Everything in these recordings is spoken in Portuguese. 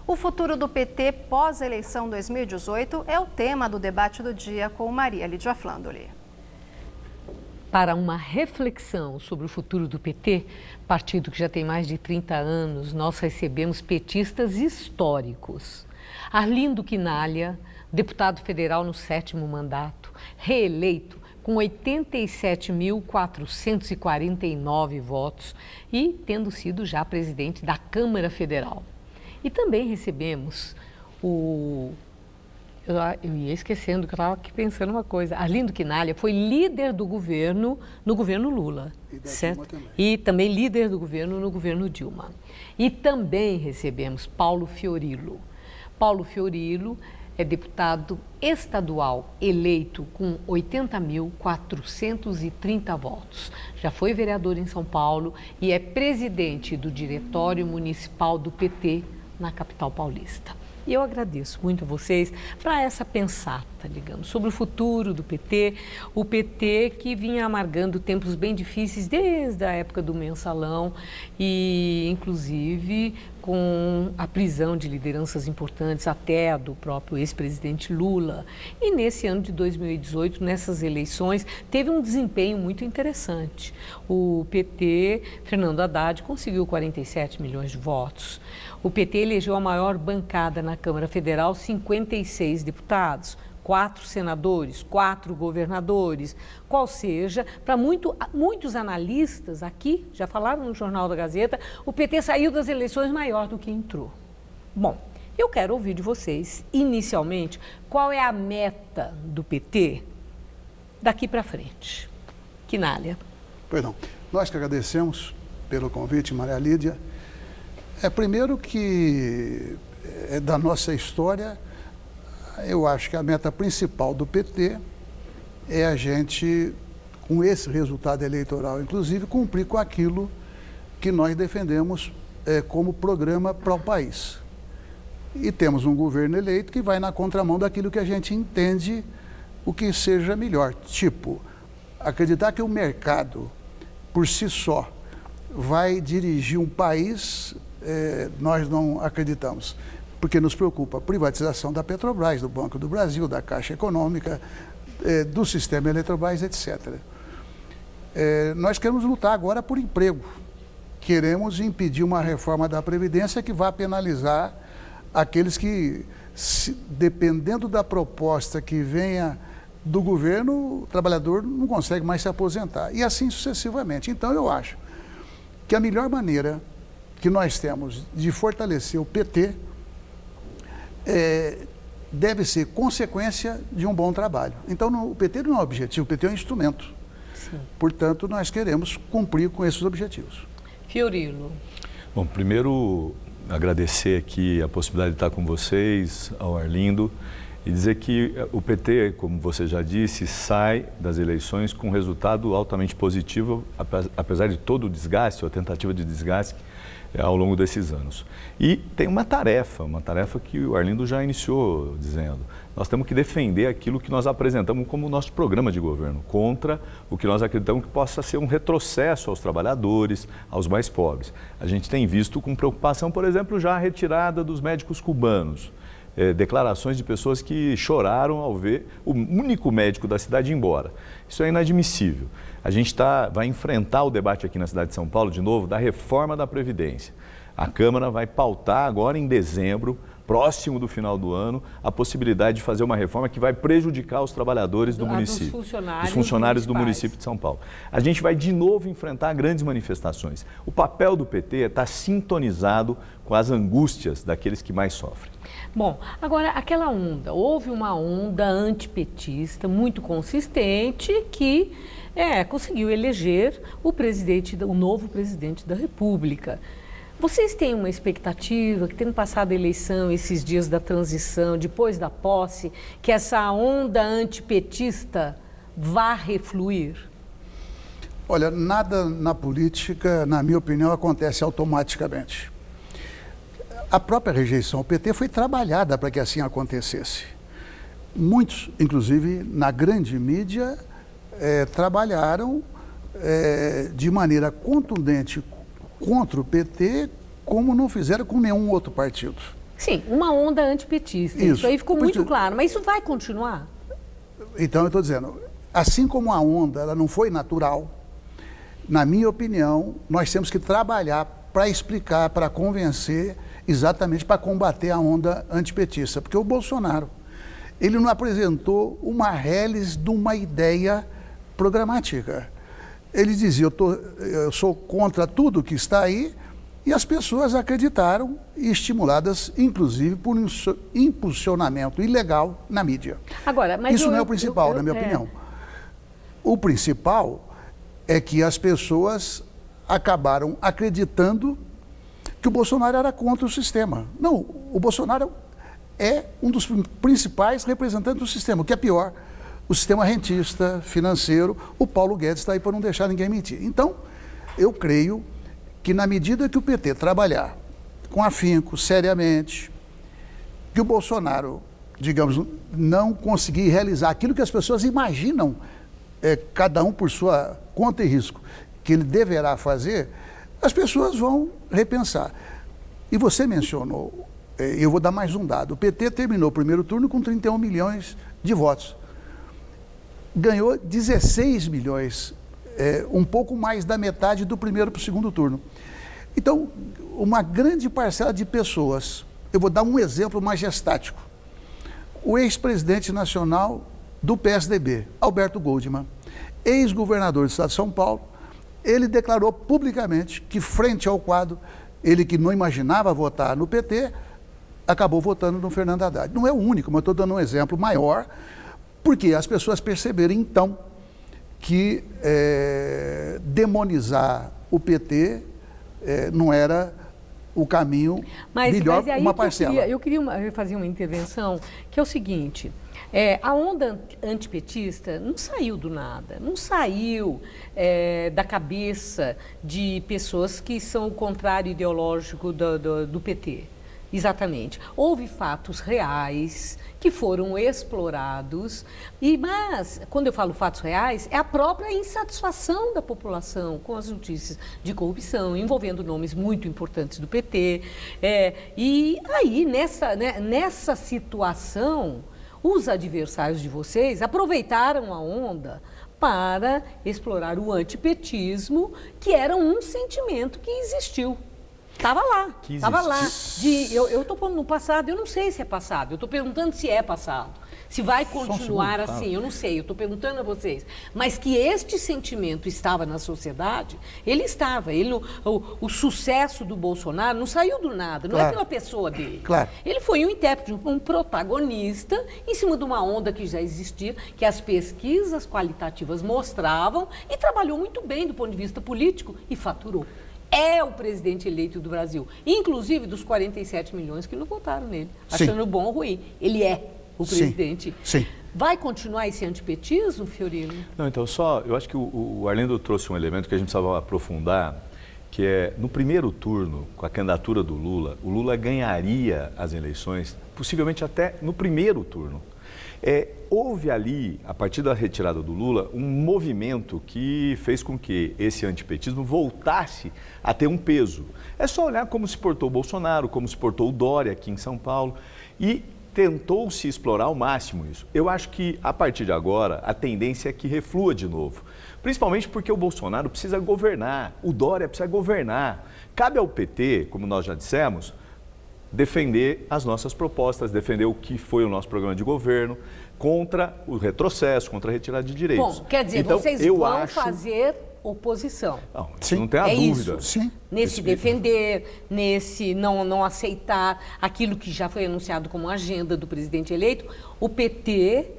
O futuro do PT pós-eleição 2018 é o tema do debate do dia com Maria Lídia Flandoli. Para uma reflexão sobre o futuro do PT, partido que já tem mais de 30 anos, nós recebemos petistas históricos. Arlindo Quinalha, deputado federal no 7º mandato, reeleito com 87.449 votos e tendo sido já presidente da Câmara Federal. E também recebemos eu ia esquecendo que eu estava aqui pensando uma coisa. Arlindo Quinalha foi líder do governo no governo Lula, certo? E também líder do governo no governo Dilma. E também recebemos Paulo Fiorilo. Paulo Fiorilo é deputado estadual eleito com 80.430 votos. Já foi vereador em São Paulo e é presidente do Diretório Municipal do PT na capital paulista. E eu agradeço muito a vocês para essa pensata, digamos, sobre o futuro do PT, o PT que vinha amargando tempos bem difíceis desde a época do mensalão e, inclusive, com a prisão de lideranças importantes, até a do próprio ex-presidente Lula. E nesse ano de 2018, nessas eleições, teve um desempenho muito interessante. O PT, Fernando Haddad, conseguiu 47 milhões de votos. O PT elegeu a maior bancada na Câmara Federal, 56 deputados, 4 senadores, 4 governadores, qual seja, para muitos analistas aqui, já falaram no Jornal da Gazeta, o PT saiu das eleições maior do que entrou. Bom, eu quero ouvir de vocês, inicialmente, qual é a meta do PT daqui para frente. Quinalha. Pois não. Nós que agradecemos pelo convite, Maria Lídia. Primeiro que da nossa história, eu acho que a meta principal do PT é a gente, com esse resultado eleitoral, inclusive, cumprir com aquilo que nós defendemos como programa para o país. E temos um governo eleito que vai na contramão daquilo que a gente entende o que seja melhor. Tipo, acreditar que o mercado, por si só, vai dirigir um país, nós não acreditamos. Porque nos preocupa a privatização da Petrobras, do Banco do Brasil, da Caixa Econômica, do sistema Eletrobras, etc. Nós queremos lutar agora por emprego. Queremos impedir uma reforma da Previdência que vá penalizar aqueles que, dependendo da proposta que venha do governo, o trabalhador não consegue mais se aposentar. E assim sucessivamente. Então, eu acho que a melhor maneira que nós temos de fortalecer o PT deve ser consequência de um bom trabalho. Então, o PT não é um objetivo, o PT é um instrumento. Sim. Portanto, nós queremos cumprir com esses objetivos. Fiorilo. Bom, primeiro, agradecer aqui a possibilidade de estar com vocês, ao Arlindo, e dizer que o PT, como você já disse, sai das eleições com um resultado altamente positivo, apesar de todo o desgaste, ou a tentativa de desgaste, ao longo desses anos. E tem uma tarefa que o Arlindo já iniciou dizendo, nós temos que defender aquilo que nós apresentamos como nosso programa de governo, contra o que nós acreditamos que possa ser um retrocesso aos trabalhadores, aos mais pobres. A gente tem visto com preocupação, por exemplo, já a retirada dos médicos cubanos, declarações de pessoas que choraram ao ver o único médico da cidade ir embora. Isso é inadmissível. A gente vai enfrentar o debate aqui na cidade de São Paulo, de novo, da reforma da Previdência. A Câmara vai pautar agora em dezembro, próximo do final do ano, a possibilidade de fazer uma reforma que vai prejudicar os trabalhadores do município, os funcionários do município de São Paulo. A gente vai de novo enfrentar grandes manifestações. O papel do PT é estar sintonizado com as angústias daqueles que mais sofrem. Bom, agora aquela onda, houve uma onda antipetista muito consistente que conseguiu eleger o novo presidente da República. Vocês têm uma expectativa que, tendo passado a eleição, esses dias da transição, depois da posse, que essa onda antipetista vá refluir? Olha, nada na política, na minha opinião, acontece automaticamente. A própria rejeição ao PT foi trabalhada para que assim acontecesse. Muitos, inclusive na grande mídia, trabalharam de maneira contundente contra o PT, como não fizeram com nenhum outro partido. Sim, uma onda antipetista. Isso aí ficou muito claro, mas isso vai continuar? Então, eu estou dizendo, assim como a onda ela não foi natural, na minha opinião, nós temos que trabalhar para explicar, para convencer, exatamente para combater a onda antipetista. Porque o Bolsonaro, ele não apresentou uma reles de uma ideia programática. Ele dizia, eu sou contra tudo que está aí, e as pessoas acreditaram, e estimuladas, inclusive, por um impulsionamento ilegal na mídia. Agora, mas isso não é o principal, na minha opinião. O principal é que as pessoas acabaram acreditando que o Bolsonaro era contra o sistema. Não, o Bolsonaro é um dos principais representantes do sistema, o que é pior, o sistema rentista, financeiro. O Paulo Guedes está aí para não deixar ninguém mentir. Então, eu creio que na medida que o PT trabalhar com afinco, seriamente, que o Bolsonaro, digamos, não conseguir realizar aquilo que as pessoas imaginam, cada um por sua conta e risco, que ele deverá fazer, as pessoas vão repensar. E você mencionou, eu vou dar mais um dado, o PT terminou o primeiro turno com 31 milhões de votos. Ganhou 16 milhões, um pouco mais da metade do primeiro para o segundo turno. Então, uma grande parcela de pessoas, eu vou dar um exemplo majestático. O ex-presidente nacional do PSDB, Alberto Goldman, ex-governador do estado de São Paulo, ele declarou publicamente que, frente ao quadro, ele que não imaginava votar no PT, acabou votando no Fernando Haddad. Não é o único, mas estou dando um exemplo maior, porque as pessoas perceberam, então, que demonizar o PT não era o caminho melhor, mas aí uma parcela. Eu queria fazer uma intervenção, que é o seguinte, a onda antipetista não saiu do nada, não saiu da cabeça de pessoas que são o contrário ideológico do PT. Exatamente. Houve fatos reais que foram explorados, mas, quando eu falo fatos reais, é a própria insatisfação da população com as notícias de corrupção, envolvendo nomes muito importantes do PT. E aí, nessa situação, os adversários de vocês aproveitaram a onda para explorar o antipetismo, que era um sentimento que existiu. Estava lá, estava lá. Eu estou pondo no passado, eu não sei se é passado, eu estou perguntando se é passado. Se vai continuar assim, eu não sei, eu estou perguntando a vocês. Mas que este sentimento estava na sociedade, ele estava. O sucesso do Bolsonaro não saiu do nada, não é pela pessoa dele. Claro. Ele foi um intérprete, um protagonista, em cima de uma onda que já existia, que as pesquisas qualitativas mostravam, e trabalhou muito bem do ponto de vista político e faturou. É o presidente eleito do Brasil, inclusive dos 47 milhões que não votaram nele, achando bom ou ruim. Ele é o presidente. Sim. Vai continuar esse antipetismo, Fiorino? Não, então eu acho que o Arlindo trouxe um elemento que a gente precisava aprofundar, que é, no primeiro turno, com a candidatura do Lula, o Lula ganharia as eleições, possivelmente até no primeiro turno. Houve ali, a partir da retirada do Lula, um movimento que fez com que esse antipetismo voltasse a ter um peso. É só olhar como se portou o Bolsonaro, como se portou o Dória aqui em São Paulo, e tentou-se explorar ao máximo isso. Eu acho que, a partir de agora, a tendência é que reflua de novo. Principalmente porque o Bolsonaro precisa governar, o Dória precisa governar. Cabe ao PT, como nós já dissemos, defender as nossas propostas, defender o que foi o nosso programa de governo, contra o retrocesso, contra a retirada de direitos. Bom, quer dizer, então, vocês vão fazer oposição. Não, isso não tem a dúvida. Isso. Sim. Nesse defender, nesse não aceitar aquilo que já foi anunciado como agenda do presidente eleito, o PT,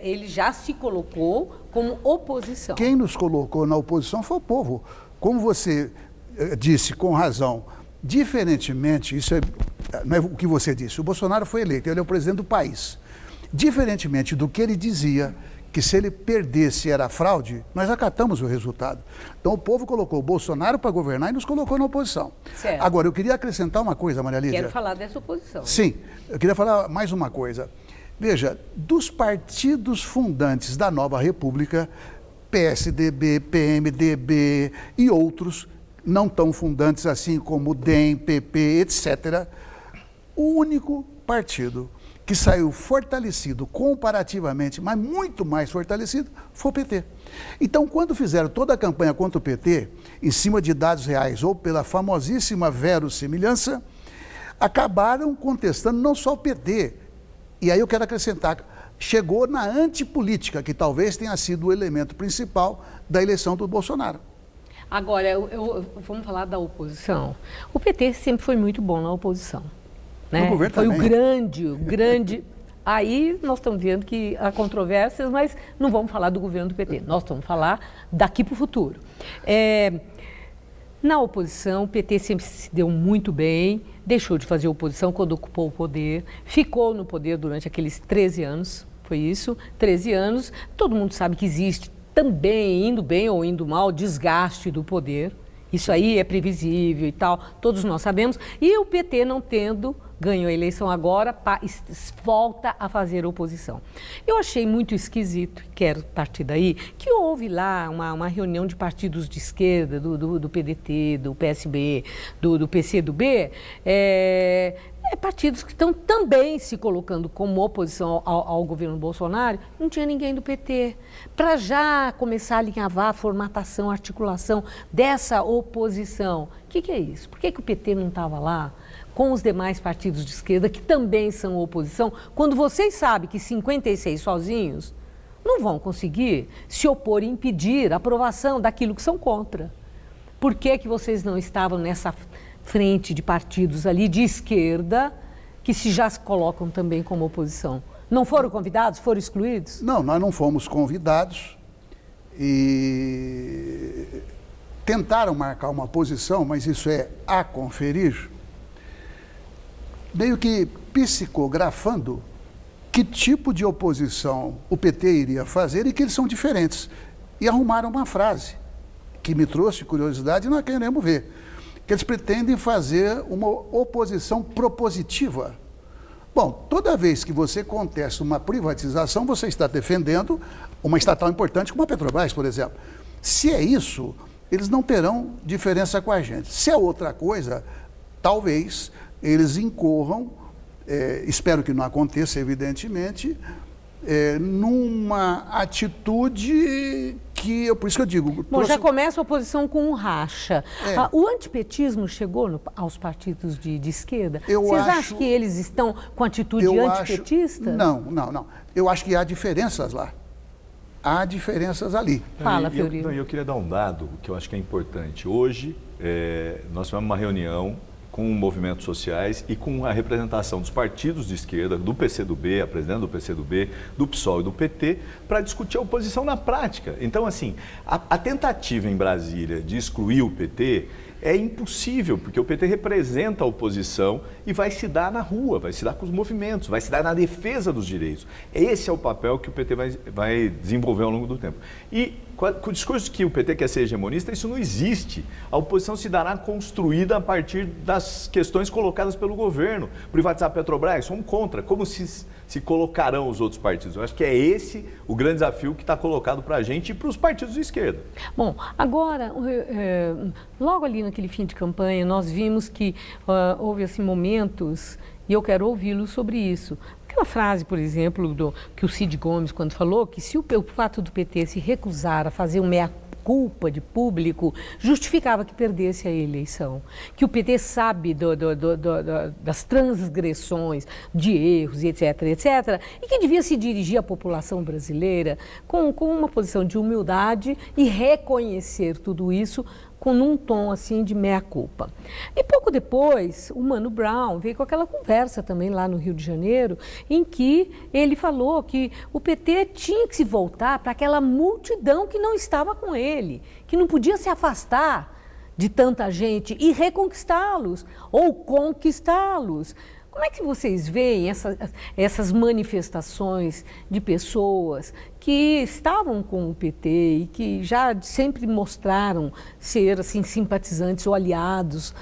ele já se colocou como oposição. Quem nos colocou na oposição foi o povo. Como você disse com razão, diferentemente, isso não é o que você disse, o Bolsonaro foi eleito, ele é o presidente do país. Diferentemente do que ele dizia, que se ele perdesse era fraude, nós acatamos o resultado. Então o povo colocou o Bolsonaro para governar e nos colocou na oposição. Certo. Agora, eu queria acrescentar uma coisa, Maria Lídia. Quero falar dessa oposição. Sim, eu queria falar mais uma coisa. Veja, dos partidos fundantes da nova república, PSDB, PMDB e outros, não tão fundantes assim como o DEM, PP, etc., O único partido que saiu fortalecido comparativamente, mas muito mais fortalecido, foi o PT. Então, quando fizeram toda a campanha contra o PT, em cima de dados reais ou pela famosíssima verossimilhança, acabaram contestando não só o PT, e aí eu quero acrescentar, chegou na antipolítica, que talvez tenha sido o elemento principal da eleição do Bolsonaro. Agora, vamos falar da oposição. O PT sempre foi muito bom na oposição. Né? No governo foi também. o grande... Aí nós estamos vendo que há controvérsias, mas não vamos falar do governo do PT. Nós vamos falar daqui para o futuro. Na oposição, o PT sempre se deu muito bem, deixou de fazer oposição quando ocupou o poder, ficou no poder durante aqueles 13 anos, foi isso, 13 anos. Todo mundo sabe que existe também, indo bem ou indo mal, desgaste do poder. Isso aí é previsível e tal, todos nós sabemos. E o PT não tendo, ganhou a eleição agora, volta a fazer oposição. Eu achei muito esquisito, quero partir daí, que houve lá uma reunião de partidos de esquerda, do PDT, do PSB, do PCdoB, partidos que estão também se colocando como oposição ao governo Bolsonaro, não tinha ninguém do PT. Para já começar a alinhavar a formatação, a articulação dessa oposição. O que é isso? Por que o PT não estava lá com os demais partidos de esquerda, que também são oposição, quando vocês sabem que 56 sozinhos não vão conseguir se opor e impedir a aprovação daquilo que são contra? Por que vocês não estavam nessa frente de partidos ali de esquerda que já se colocam também como oposição? Não foram convidados? Foram excluídos? Não, nós não fomos convidados e tentaram marcar uma posição, mas isso é a conferir, meio que psicografando que tipo de oposição o PT iria fazer e que eles são diferentes. E arrumaram uma frase que me trouxe curiosidade e nós queremos ver. Que eles pretendem fazer uma oposição propositiva. Bom, toda vez que você contesta uma privatização, você está defendendo uma estatal importante como a Petrobras, por exemplo. Se é isso, eles não terão diferença com a gente. Se é outra coisa, talvez eles incorram, espero que não aconteça, evidentemente, numa atitude que, por isso que eu digo... Bom, já começa a oposição com um racha. O antipetismo chegou aos partidos de esquerda? Vocês acham que eles estão com atitude antipetista? Não. Eu acho que há diferenças lá. Há diferenças ali. Fala, Fiorino. Eu queria dar um dado que eu acho que é importante. Hoje, nós tivemos uma reunião com movimentos sociais e com a representação dos partidos de esquerda, do PCdoB, a presidente do PCdoB, do PSOL e do PT, para discutir a oposição na prática. Então, assim, a tentativa em Brasília de excluir o PT é impossível, porque o PT representa a oposição e vai se dar na rua, vai se dar com os movimentos, vai se dar na defesa dos direitos. Esse é o papel que o PT vai desenvolver ao longo do tempo. E com o discurso que o PT quer ser hegemonista, isso não existe. A oposição se dará construída a partir das questões colocadas pelo governo. Privatizar a Petrobras, somos contra. Como se colocarão os outros partidos? Eu acho que é esse o grande desafio que está colocado para a gente e para os partidos de esquerda. Bom, agora, logo ali naquele fim de campanha, nós vimos que houve assim, momentos, e eu quero ouvi-lo sobre isso. Aquela frase, por exemplo, que o Cid Gomes, quando falou, que se o fato do PT se recusar a fazer uma meia-culpa de público, justificava que perdesse a eleição. Que o PT sabe das transgressões, de erros, etc., e que devia se dirigir à população brasileira com uma posição de humildade e reconhecer tudo isso com um tom assim de meia-culpa. E pouco depois, o Mano Brown veio com aquela conversa também lá no Rio de Janeiro, em que ele falou que o PT tinha que se voltar para aquela multidão que não estava com ele, que não podia se afastar de tanta gente e reconquistá-los ou conquistá-los. Como é que vocês veem essas manifestações de pessoas que estavam com o PT e que já sempre mostraram ser assim, simpatizantes ou aliados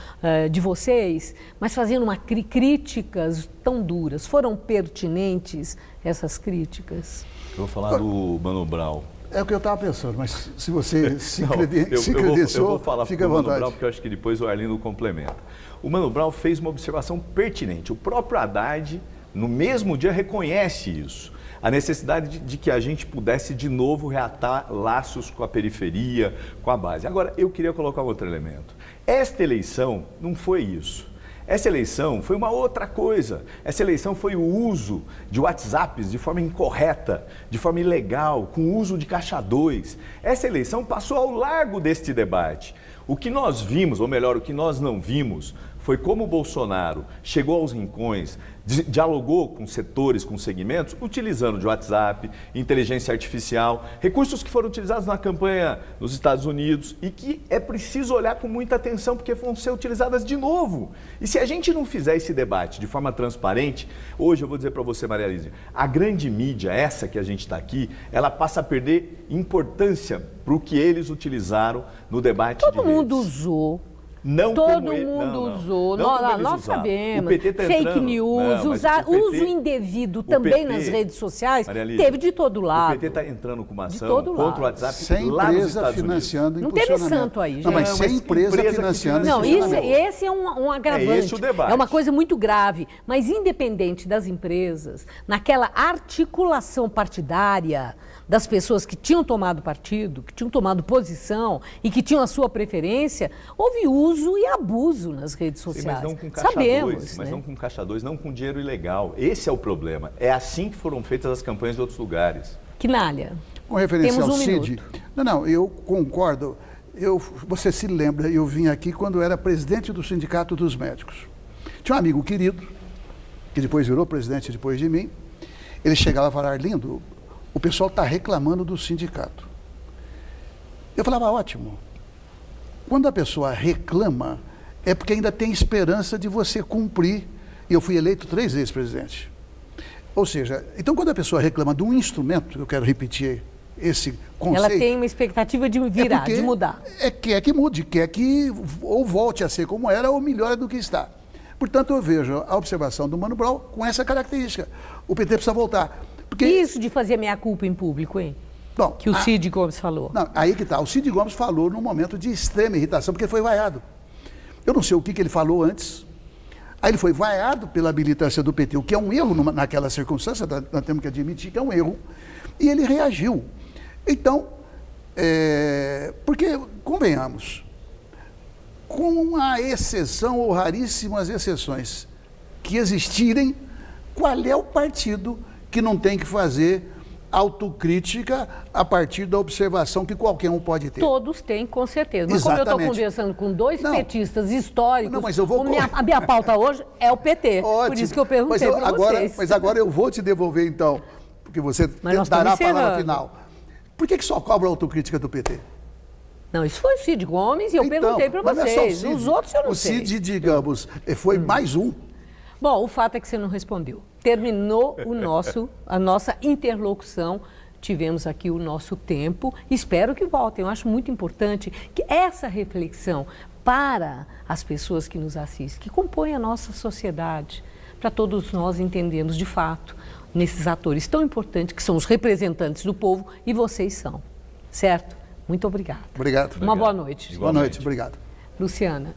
de vocês, mas fazendo críticas tão duras? Foram pertinentes essas críticas? Eu vou falar do Mano Brown. É o que eu estava pensando, mas se você se Não, credenciou, eu vou falar fica à para o Mano vontade. Brown, porque eu acho que depois o Arlindo complementa. O Mano Brown fez uma observação pertinente. O próprio Haddad, no mesmo dia, reconhece isso. A necessidade de que a gente pudesse de novo reatar laços com a periferia, com a base. Agora, eu queria colocar outro elemento. Esta eleição não foi isso. Essa eleição foi uma outra coisa. Essa eleição foi o uso de WhatsApps de forma incorreta, de forma ilegal, com uso de caixa 2. Essa eleição passou ao largo deste debate. O que nós vimos, ou melhor, o que nós não vimos, foi como o Bolsonaro chegou aos rincões, dialogou com setores, com segmentos, utilizando de WhatsApp, inteligência artificial, recursos que foram utilizados na campanha nos Estados Unidos e que é preciso olhar com muita atenção porque vão ser utilizadas de novo. E se a gente não fizer esse debate de forma transparente, hoje eu vou dizer para você, Maria Lídia, a grande mídia, essa que a gente está aqui, ela passa a perder importância para o que eles utilizaram no debate de redes. Todo mundo usou. Não Todo mundo usou, nós sabemos, fake news, uso indevido também nas redes sociais, teve de todo lado. O PT está entrando com uma ação contra o WhatsApp sem lá nos empresa Estados financiando Unidos. Não teve santo aí. Não, mas sem empresa financiando. Não, esse é um agravante. É esse o debate. É uma coisa muito grave, mas independente das empresas, naquela articulação partidária das pessoas que tinham tomado partido, que tinham tomado posição e que tinham a sua preferência, houve uso e abuso nas redes sociais. Mas não com caixa Sabemos, 2, mas né? não com caixa 2, não com dinheiro ilegal. Esse é o problema. É assim que foram feitas as campanhas de outros lugares. Quinalha, com referência temos ao CID, minuto. Não, eu concordo. Você se lembra, eu vim aqui quando eu era presidente do Sindicato dos Médicos. Tinha um amigo querido, que depois virou presidente depois de mim. Ele chegava a falar, Arlindo, o pessoal está reclamando do sindicato. Eu falava, ótimo. Quando a pessoa reclama, é porque ainda tem esperança de você cumprir. E eu fui eleito 3 vezes presidente. Ou seja, então quando a pessoa reclama de um instrumento, eu quero repetir esse conceito... Ela tem uma expectativa de virar, de mudar. Quer que mude, quer que ou volte a ser como era ou melhore do que está. Portanto, eu vejo a observação do Mano Brown com essa característica. O PT precisa voltar. Porque... Isso de fazer meia-culpa em público, hein? Bom, que o Cid Gomes falou. Não, aí que está. O Cid Gomes falou num momento de extrema irritação, porque foi vaiado. Eu não sei o que ele falou antes. Aí ele foi vaiado pela militância do PT, o que é um erro naquela circunstância, nós temos que admitir que é um erro. E ele reagiu. Então, porque, convenhamos, com a exceção ou raríssimas exceções que existirem, qual é o partido que não tem que fazer autocrítica a partir da observação que qualquer um pode ter? Todos têm, com certeza. Mas Exatamente. Como eu estou conversando com 2 petistas históricos, não, mas eu vou... a minha pauta hoje é o PT. Ótimo. Por isso que eu perguntei para vocês. Mas agora eu vou te devolver, então, porque você dará a palavra final. Por que só cobra a autocrítica do PT? Não, isso foi o Cid Gomes e eu perguntei para vocês. Os outros eu não sei. O Cid, digamos, foi mais um. Bom, o fato é que você não respondeu. Terminou a nossa interlocução, tivemos aqui o nosso tempo, espero que voltem. Eu acho muito importante que essa reflexão para as pessoas que nos assistem, que compõem a nossa sociedade, para todos nós entendermos de fato nesses atores tão importantes que são os representantes do povo e vocês são, certo? Muito obrigada. Obrigado. Uma boa noite. Boa noite, obrigado. Luciana.